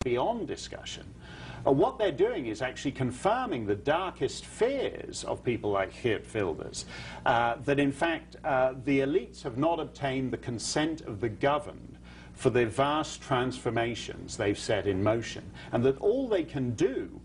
beyond discussion. What they're doing is actually confirming the darkest fears of people like Geert, that in fact the elites have not obtained the consent of the governed for the vast transformations they've set in motion, and that all they can do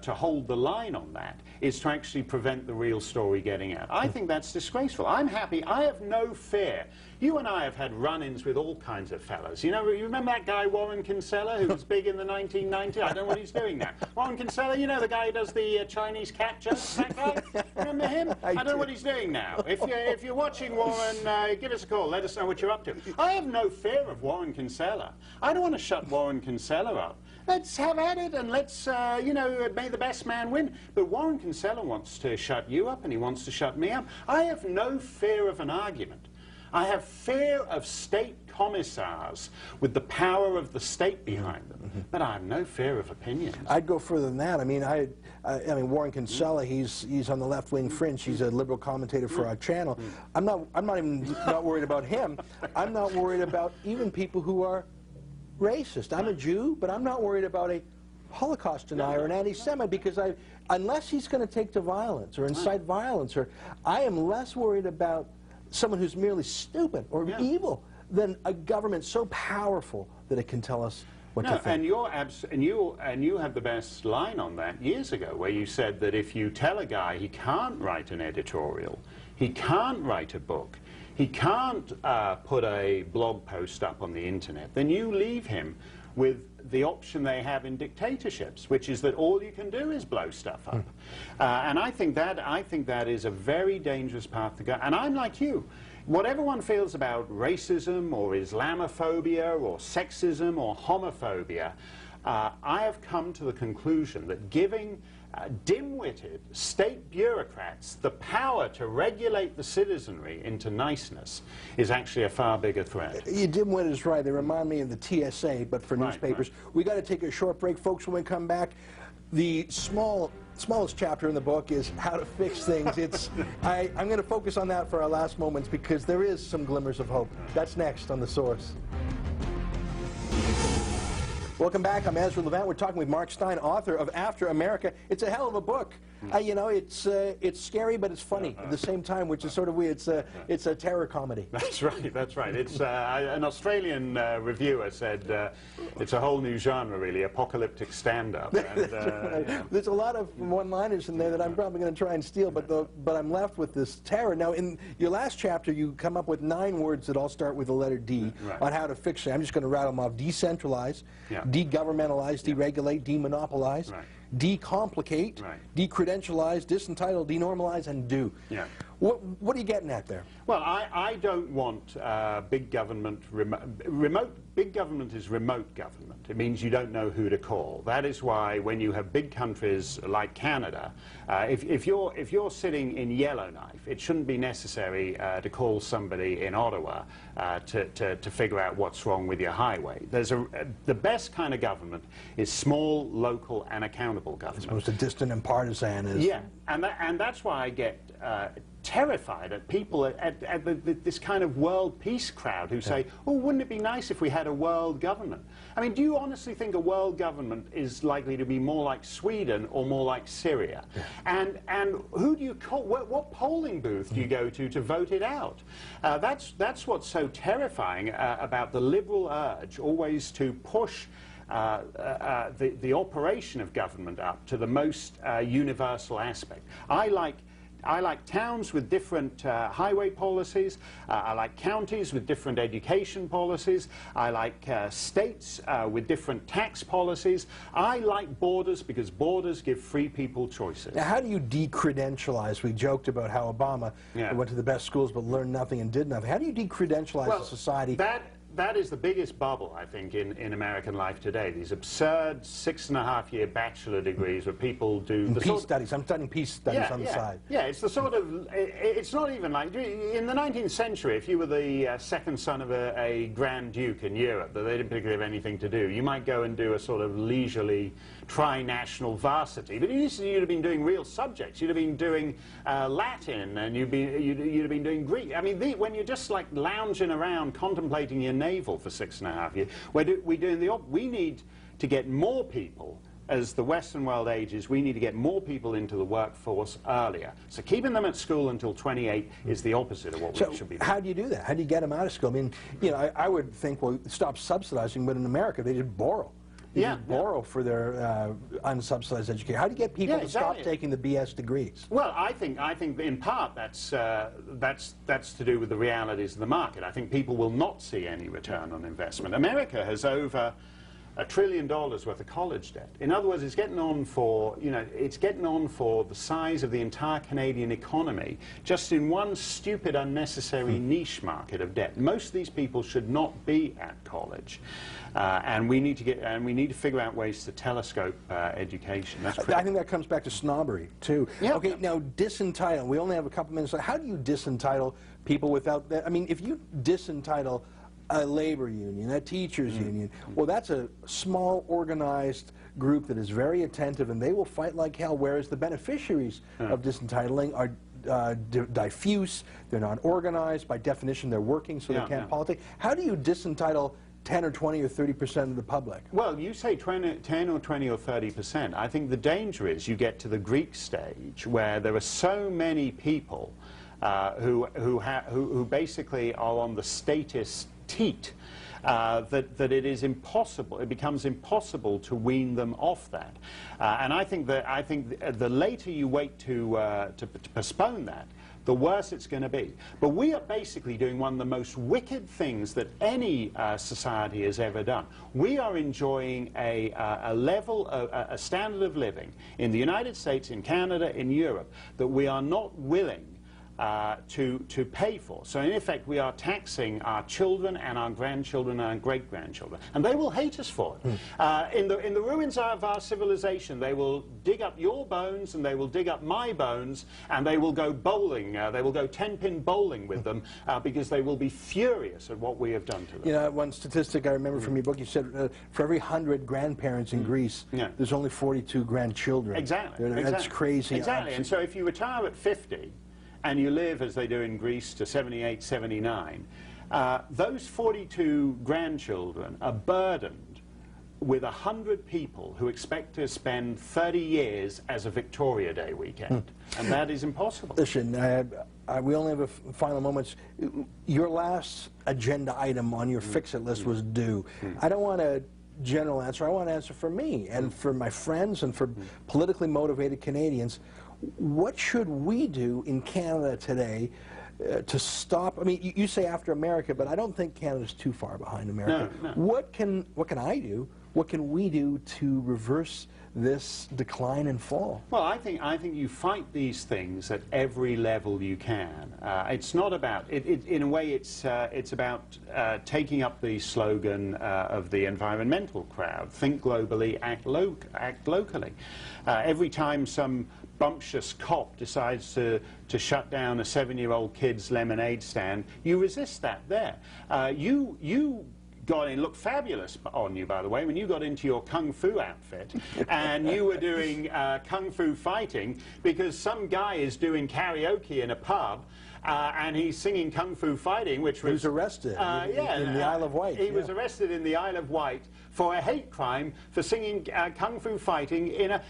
to hold the line on that is to actually prevent the real story getting out. I think that's disgraceful. I'm happy. I have no fear. You and I have had run-ins with all kinds of fellas. You know, you remember that guy Warren Kinsella, who was big in the 1990s? I don't know what he's doing now. Warren Kinsella, you know, the guy who does the Chinese cat jokes, that guy? Remember him? I don't know what he's doing now. If you're watching Warren, give us a call. Let us know what you're up to. I have no fear of Warren Kinsella. I don't want to shut Warren Kinsella up. Let's have at it, and let's, you know, may the best man win. But Warren Kinsella wants to shut you up, and he wants to shut me up. I have no fear of an argument. I have fear of state commissars with the power of the state behind them, but I have no fear of opinions. I'd go further than that. I mean, Warren Kinsella, he's on the left-wing fringe. He's a liberal commentator for our channel. I'm not even not worried about him. I'm not worried about even people who are racist. I'm a Jew, but I'm not worried about a Holocaust denier or an anti-Semite, because unless he's going to take to violence or incite violence, or I am less worried about someone who's merely stupid or evil than a government so powerful that it can tell us what to think. And you had the best line on that years ago, where you said that if you tell a guy he can't write an editorial, he can't write a book, he can't put a blog post up on the internet, then you leave him with the option they have in dictatorships, which is that all you can do is blow stuff up. And I think that is a very dangerous path to go. And I'm like you. Whatever one feels about racism or Islamophobia or sexism or homophobia, I have come to the conclusion that giving dim-witted state bureaucrats the power to regulate the citizenry into niceness is actually a far bigger threat. You dim-witted is right. They remind me of the TSA, but for newspapers. We got to take a short break, folks. When we come back, the smallest chapter in the book is how to fix things. I'm going to focus on that for our last moments, because there is some glimmers of hope. That's next on The Source. Welcome back. I'm Ezra Levant. We're talking with Mark Steyn, author of After America. It's a hell of a book. You know, it's scary, but it's funny at the same time, which is sort of weird. It's a terror comedy. That's right. That's right. It's an Australian reviewer said it's a whole new genre, really, apocalyptic stand-up. There's a lot of one-liners in there that I'm probably going to try and steal, but I'm left with this terror. Now, in your last chapter, you come up with 9 words that all start with the letter D on how to fix it. I'm just going to rattle them off: decentralize, de-governmentalize, deregulate, demonopolize, decomplicate, decredentialize, disentitle, denormalize, and do. What are you getting at there? Well, I don't want big government. Big government is remote government. It means you don't know who to call. That is why when you have big countries like Canada, if you're sitting in Yellowknife, it shouldn't be necessary to call somebody in Ottawa to figure out what's wrong with your highway. The best kind of government is small, local, and accountable government. As opposed to distant and partisan is. Yeah, and that's why I get terrified at people at this kind of world peace crowd who say, oh, wouldn't it be nice if we had a world government? I mean, do you honestly think a world government is likely to be more like Sweden or more like Syria? And who do you call, what polling booth do you go to vote it out? That's what's so terrifying about the liberal urge always to push the operation of government up to the most universal aspect. I like towns with different highway policies. I like counties with different education policies. I like states with different tax policies. I like borders because borders give free people choices. Now, how do you decredentialize? We joked about how Obama went to the best schools but learned nothing and did nothing. How do you decredentialize a society? That is the biggest bubble, I think, in American life today. These absurd 6.5-year bachelor degrees where people do the peace studies. I'm studying peace studies on the side. Yeah, it's the sort of, it's not even like, in the 19th century, if you were the second son of a Grand Duke in Europe, that they didn't particularly have anything to do, you might go and do a sort of leisurely tri-national varsity. But you'd have been doing real subjects. You'd have been doing Latin, and you'd have been doing Greek. I mean, when you're just like lounging around contemplating your navel for 6.5 years, we need to get more people. As the Western world ages, we need to get more people into the workforce earlier. So keeping them at school until 28 is the opposite of what we should be doing. How do you do that? How do you get them out of school? I mean, you know, I would think, well, stop subsidizing, but in America, they just borrow. They just borrow for their unsubsidized education. How do you get people to stop taking the BS degrees? Well, I think in part that's to do with the realities of the market. I think people will not see any return on investment. America has over $1 trillion worth of college debt. In other words, it's getting on for, you know, it's getting on for the size of the entire Canadian economy just in one stupid, unnecessary niche market of debt. Most of these people should not be at college, and we need to figure out ways to telescope education. That's critical. I think that comes back to snobbery too. Yeah. Okay, now disentitle. We only have a couple minutes. How do you disentitle people without that? I mean, if you disentitle a labor union, a teachers union, well, that's a small organized group that is very attentive, and they will fight like hell, whereas the beneficiaries of disentitling are diffuse, they're not organized, by definition they're working, so they can't politic. How do you disentitle 10 or 20 or 30% of the public? Well, you say 10 or 20 or 30%. I think the danger is you get to the Greek stage where there are so many people who basically are on the statist teat that it is impossible. It becomes impossible to wean them off that. And I think the later you wait to postpone that, the worse it's going to be. But we are basically doing one of the most wicked things that any society has ever done. We are enjoying a standard of living in the United States, in Canada, in Europe, that we are not willing to pay for. So in effect, we are taxing our children and our grandchildren and our great-grandchildren, and they will hate us for it. In the ruins of our civilization, they will dig up your bones and they will dig up my bones, and they will go bowling. They will go 10-pin bowling with them because they will be furious at what we have done to them. You know, one statistic I remember from your book, you said for every 100 grandparents in Greece, there's only 42 grandchildren. Exactly. That's crazy. Exactly. And so if you retire at 50, and you live, as they do in Greece, to 78, 79, those 42 grandchildren are burdened with 100 people who expect to spend 30 years as a Victoria Day weekend. And that is impossible. Listen, we only have a final moments. Your last agenda item on your fix-it list was due. I don't want a general answer. I want an answer for me and for my friends and for politically motivated Canadians. What should we do in Canada today to stop? I mean, you say after America, but I don't think Canada's too far behind America. No. What can I do? What can we do to reverse this decline and fall? Well, I think you fight these things at every level you can. It's not about in a way. It's about taking up the slogan of the environmental crowd: think globally, act locally. Every time some bumptious cop decides to shut down a 7-year-old kid's lemonade stand, you resist that there. You got in, looked fabulous on you, by the way, when you got into your kung fu outfit and you were doing kung fu fighting because some guy is doing karaoke in a pub and he's singing kung fu fighting, which was... He was arrested in the Isle of Wight. He was arrested in the Isle of Wight for a hate crime for singing kung fu fighting in a...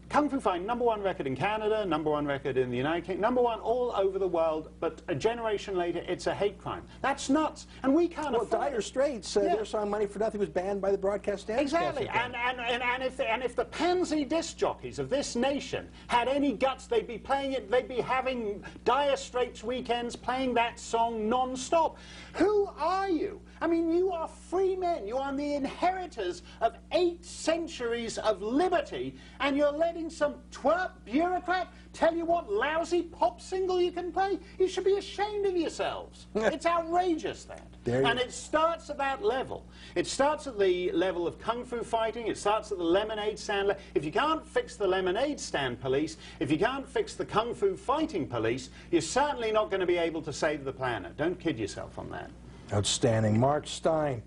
Kung Fu Fighting, #1 record in Canada, #1 record in the United Kingdom, #1 all over the world, but a generation later, it's a hate crime. That's nuts, and we can't afford it. Dire Straits, their song Money for Nothing was banned by the Broadcast Standards Council. Exactly, and if the pansy disc jockeys of this nation had any guts, they'd be playing it, they'd be having Dire Straits weekends playing that song non-stop. Who are you? I mean, you are free men. You are the inheritors of 8 centuries of liberty, and you're letting some twerp bureaucrat tell you what lousy pop single you can play? You should be ashamed of yourselves. It's outrageous, that. And it starts at that level. It starts at the level of kung fu fighting. It starts at the lemonade stand. If you can't fix the lemonade stand police, if you can't fix the kung fu fighting police, you're certainly not going to be able to save the planet. Don't kid yourself on that. Outstanding. Mark Steyn,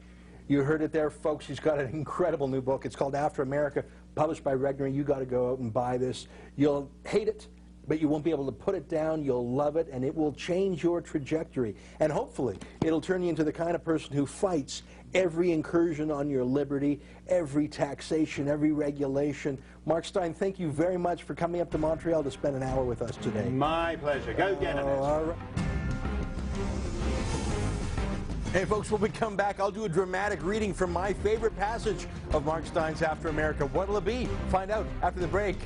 you heard it there, folks. He's got an incredible new book. It's called After America, published by Regnery. You got to go out and buy this. You'll hate it, but you won't be able to put it down. You'll love it, and it will change your trajectory. And hopefully, it'll turn you into the kind of person who fights every incursion on your liberty, every taxation, every regulation. Mark Steyn, thank you very much for coming up to Montreal to spend an hour with us today. My pleasure. Go get it. All right. Hey folks, when we come back, I'll do a dramatic reading from my favorite passage of Mark Steyn's After America. What'll it be? Find out after the break.